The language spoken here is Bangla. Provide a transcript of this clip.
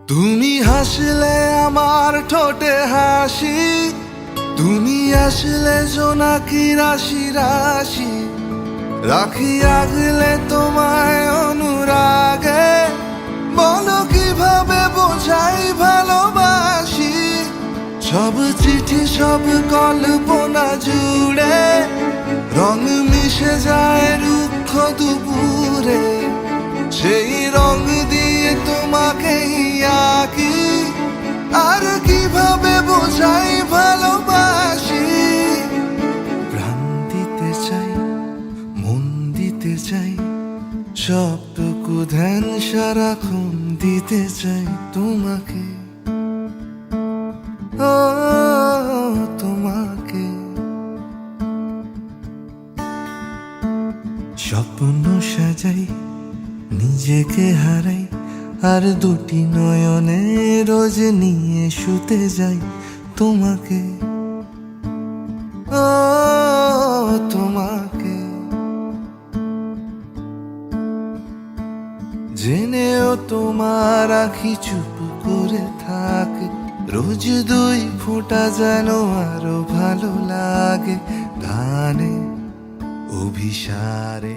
তুমি হাসলে আমার ঠোঁটে হাসি, তুমি আসলে জোনাকি রাশি রাশি, রাখি আগলে তোমায় অনুরাগে। বলো কিভাবে বোঝাই ভালোবাসি, সব চিঠি সব কল্পনা জুড়ে রং মিশে যায় রুক্ষ দুপুরে। সেই রং দিয়ে তোমাকে আঁকি, আর কিভাবে বোঝাই ভালোবাসি। প্রাণ দিতে চাই, মন দিতে চাই, সবটুকু ধ্যান সারাক্ষণ দিতে চাই তোমাকে, ও তোমাকে। স্বপ্ন সাজাই, নিজেকে হারাই, আর দুটি নয়নে রোজ নিয়ে শুতে যাই তোমাকে, ও তোমাকে। জেনেও তোমার আখি চুপ করে থাকে, রোজ দুই ফোঁটা যেন আরো ভালো লাগে গানে অভিসারে।